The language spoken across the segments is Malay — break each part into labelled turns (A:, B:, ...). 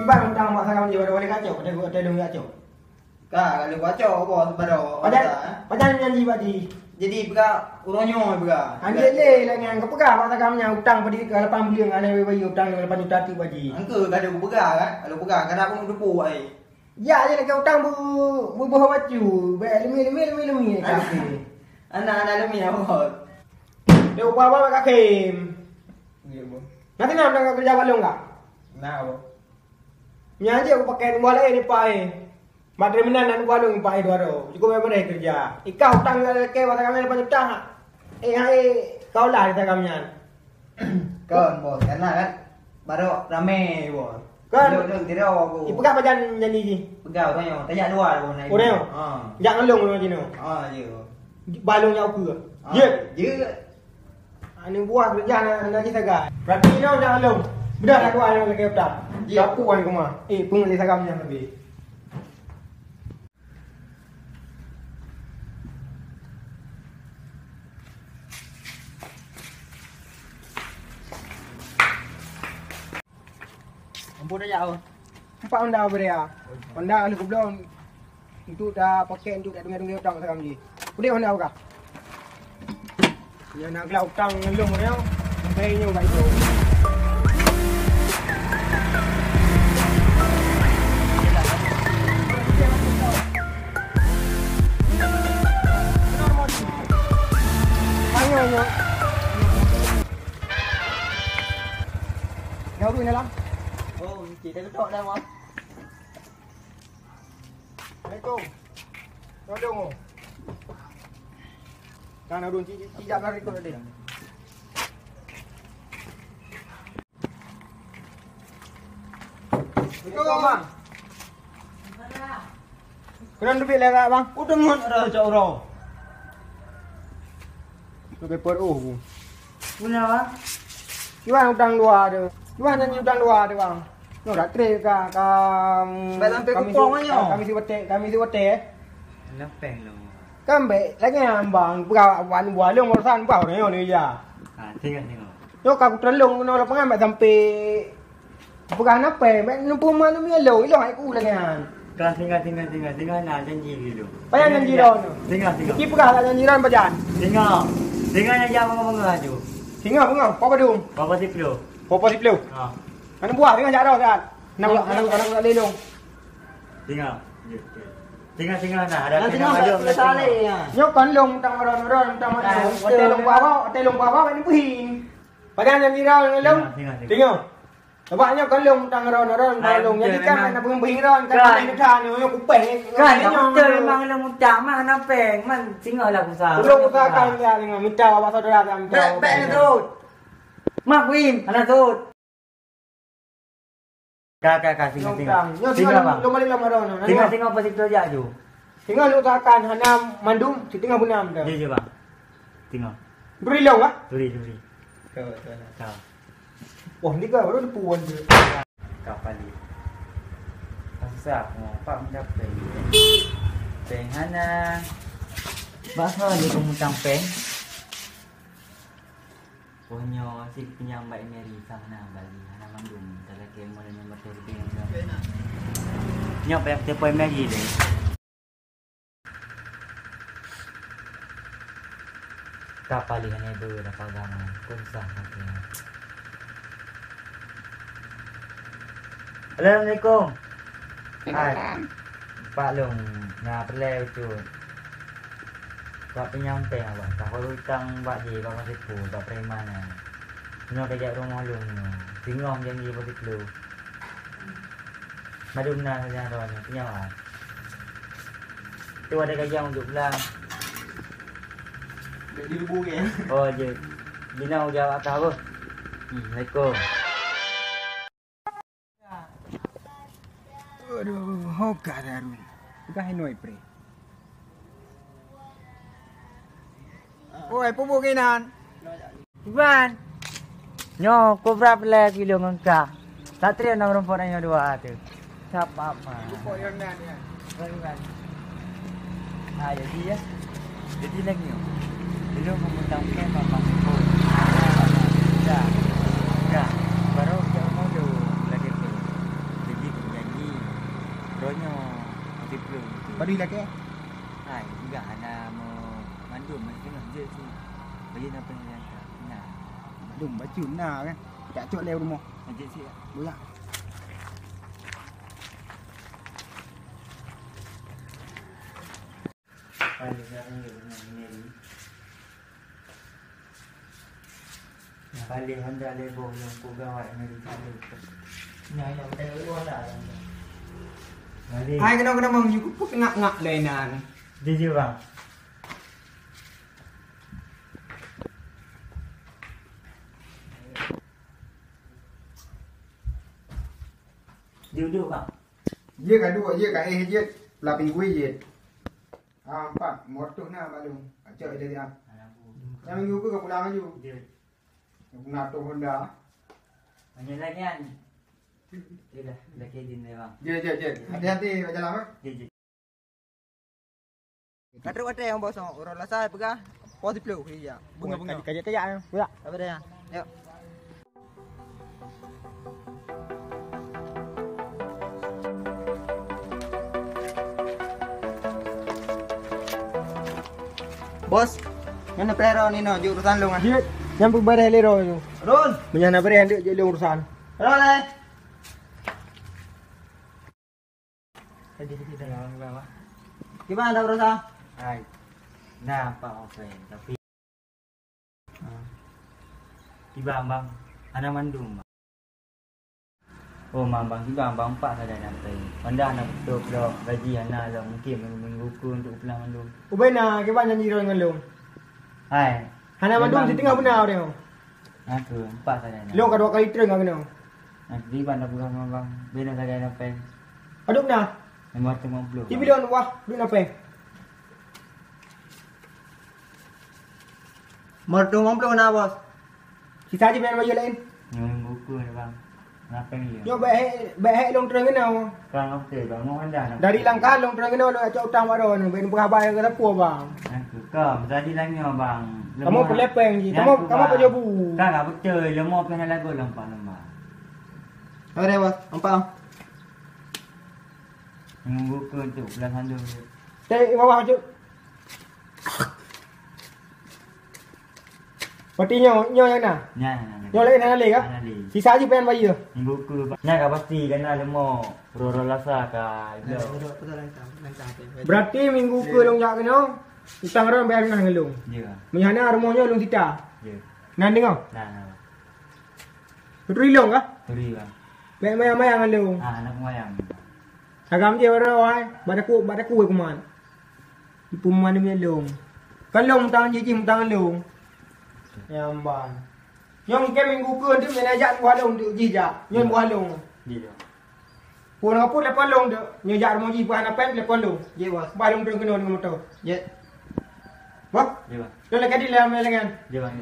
A: Tiba tentang masa kamu dia boleh kacau, ada dong kacau.
B: Kalau kacau bos baru.
A: Padahal janji bagi.
B: Jadi bega uronyo bega.
A: Ambil le lah yang kepegah masa kamu hutang pada 8 bulan ada bagi hutang 8 juta ti bagi.
B: Angka kada aku bega kan? Kalau bega kada aku nak depu ai.
A: Ya je lagi hutang bu baju. Lemi kafe.
B: Anak-anak lemi apa?
A: Dia apa kat Kim.
B: Ya bos.
A: Nanti nak kerja balong enggak?
B: Nah bos.
A: Nya aja aku pakai bola ni pai. Madre minan nan balong pai doaro. Cukup apa dah kerja. Ikau hutang ke masa kamu 8 juta. Hai kau lah kita kamian.
B: Kan bos, karena kan baru rame bos.
A: Kan
B: Duduk tidak aku.
A: Ipegah pajan janji ni.
B: Pegau tu yo, tajak dua bos naik.
A: Oreo. Jangan long lu macam ni.
B: Ya.
A: Balong yang aku. Ya.
B: Ya.
A: Ani buat kerja nak kita gay. Berarti ni jangan long. Benar aku ada lagi hutang. Ya aku kan kau mah. Pun ni sagamnya lebih.
B: Ampun dah jauh.
A: 4 onda beria. Onda lu belum untuk dah pakai untuk dah dengar hutang sekarang ni. Boleh onda buka? Ya nak gelau hutang long ni. Sampai ni buka itu. Ayo. Jauh dulu dalam.
B: Oh, kita ketok dah bos.
A: Assalamualaikum. Tolong. Kan urun tidak lari kau tadi. Assalamualaikum bang. Kurang duit lah bang.
B: Udah ngon ada cak orang.
A: Tu paper bu.
B: Punya bang.
A: Gimana hutang dua tu? Gimana ni hutang dua tu bang? No dah trade ka
B: sampai kupong aja.
A: Kami si wate.
B: Napeng lo.
A: Kan baik lagi bang. Buka wan bualong urusan bau ni ya.
B: Tengok.
A: Yo kau terlong no lapangan mak sampai bukan apa, mak numpu mana mi lo, ilo aku lagi kan.
B: Kan tinggal nak janji dulu.
A: Payah janji ron.
B: Tinggal.
A: Ki pegah lah janji ron bajan.
B: Tinggal yang jam bangga tu.
A: Tinggal, apa dong?
B: Bapa tiplo.
A: Popo siplu. Mana buah tinggal jaro kan. Nak lelong.
B: Tinggal nah. Ada tinggal sale ya.
A: Yo kan long tang ron tang telong bawa ni puhin. Padahal janji ron lelong. Tinggal. Sebabnya kan long tang ron long jadi kan nak puhin ron kan ni kan yo kupeng.
B: Kan memang long ucap mah napeng man tinggal lah usaha.
A: Belum usahakan dia dengan minta apa saudara kami.
B: Baik tu. Mak Wim, anak tu. Kakak tinggal. Tinggal bang.
A: Lu balik lama ron.
B: Tinggal apa situ aja tu.
A: Tinggal lu usahakan hanam mandum tinggal bunam dah.
B: Ya bang. Tinggal.
A: Duri long ah?
B: Duri. Kau.
A: Wah, ni kan baru puan dia.
B: Kapal ni. Pasal apa mendapat. Peng hana. Bahasa ni kumutang peng. Punya si penyambat Mary sana Bali. Hana mandum dalam kemo dan nombor terbang. Nyop yang tepoy Mary ni. Kapal ni hanya dua dah pegang kunsah katanya. Assalamualaikum. Hai. Pak Long, nak perlu tu. Tak penyampai awak. Tak kalau hutang buat je kau masih tu, tak preman ah. Nak kerja rumah Long ni. Tinggal janji pasti perlu. Madumna saja ron, penyawat. Tu ada kerja untuk belang.
A: Jadi ribu ke?
B: Oh je. Bina jawab tak apa. Assalamualaikum.
A: Aduh, hoka daru. Bukan hinoi pre. Oi, pubukinan.
B: Iban. Nyo, ko berapa lagi lo ngengka. Tak terima nombor phone-nya dua tu. Siapa apa?
A: Lupa yang nan ya.
B: Kan. Jadi ya. Jadi lagi yo. Dulu memutang ke papa ko. Ya. Baru kita mau lagi tu. Jadi
A: Hari lagi.
B: Hai, enggak ada mau mandum macam mana sih. Bagi apa yang nah.
A: Dum baju nah kan. Tak cok leo rumah.
B: Macam sih.
A: Boleh.
B: Kali sekarang ni. Kali Honda Levo yang pegawai Amerika itu. Nyai yang tahu ada. Kali.
A: Ai kena mong you put ngak lainan.
B: Di bang. Duduk bang.
A: Ye ka dua, ye ka ye la pi wi ye. Empat, motor na balung. Acak dia dia. Yang minggu ke pulang aja.
B: Dia.
A: Nak tu Honda.
B: Hanya lagi kan. Dia lagi di ni bang.
A: Je. Hati-hati jalan apa?
B: Je.
C: Kadang ada yang bawa orang lasai pegah. Positif lu dia. Bunga-bunga.
A: Kayak. Boleh.
C: Apa dia? Yuk. Bos, mana pelero ni no, urusan lu ngah.
A: Dia yang berbareh lero tu.
C: Run,
A: Menyana bareh dia je urusan.
C: run le.
B: Tadi kita dah bang.
C: Gimana urusan?
B: Hai. Nampak okey tapi tiba bang, anak mandum. Oh mambang tiba bang empat saja nanti. Anda nak betul dah gaji anak dah mungkin minggu untuk pulang mandum.
A: Ubay na, ke banyak nyiron dengan long.
B: Hai.
A: Hana mandum di tengah benar dia.
B: Aku empat saja.
A: Long kedua kali treng kena.
B: Nanti tiba nak pulang mambang. Bina saja nak pen.
A: Aduk na.
B: Nombor 50.
A: Di bilion wah, duit apa?
C: Merdu ngomplo na bos.
A: Sisa je biar baju lain.
B: Nyuruh buku ni bang. Kenapa ni?
A: Yo baik long treng kena.
B: Kan okey bang, mau anda nak.
A: Dari langkah long treng kena lo acak utang baru ni. Ben berhabar ke apa bang?
B: Aku kau tadi lagi bang.
A: Kamu pelepeng je. Kamu pejabu.
B: Kan apa betul, lemah pernah lagu lemah.
C: Apa dia bos? Nampak?
B: Nyuruh buku untuk pulang handuk.
A: Teh bawah je. Patinya yang na.
B: Nya.
A: Nyo lain nak lagi ke?
B: Nali.
A: Sisa je pengen baju.
B: Nyuruh buku. Nya kau pasti kena lemah. Roro lasa ka.
C: Betul lancar.
A: Berarti minggu ke long jak kena. Utang orang bayar dengan long.
B: Ya.
A: Menyana rumahnya long sita.
B: Ya.
A: Nan dengar.
B: Nah.
A: Betul long ke?
B: Turi bang.
A: Baik maya-maya dengan long.
B: Anak mayang.
A: Agam dia orang badaku ke man. Ipu man dia long. Kan long tangan je tangan long. Yang ban. Nyong ke minggu ke dia menajak buah long tu jijak. Nyong buah long.
B: Dia.
A: Pun apa lepas long tu. Nyajak rumah ji buah napen lepas long.
C: Ye bos.
A: Buah long tu kena dengan motor.
C: Ye.
B: Dia bang.
A: Dia lagi di dalam lengan.
B: Dia bang.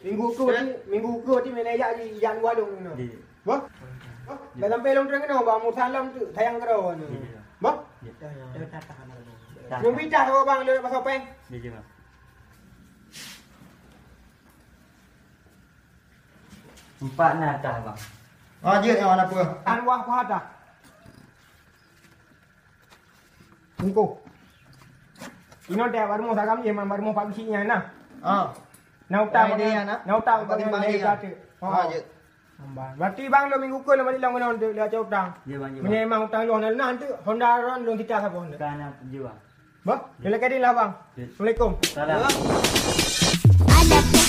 A: Minggu ke dia menajak ji jijak buah long kena.
B: Dia.
A: Bah. Dah sampai long tu kena bang mutan long tu tayang kero ni. Bah. Nyong bicara sama bang le pasal peng.
B: Dia bang. Empat nak dah bang.
C: Oh, je yang mana apa?
A: An wah kuat dah. Tunggu. Ino dia baru mau sagam je man baru mau pagi-nya nah.
C: Ah.
A: Nau tahu
C: dia nak.
A: Nau tahu
C: Bagi
A: bagaimana
C: bagi
A: dia kata.
C: Ah, je.
A: Berarti bang lo minggu ke lo balik lang kena dia cak utang.
B: Dia bang.
A: Menyemang utang lo nanti Honda ron lo kita apa Honda.
B: Kan apa dia bang.
A: Bah, dia lagi lah bang. Assalamualaikum.
B: Salam.
D: Ada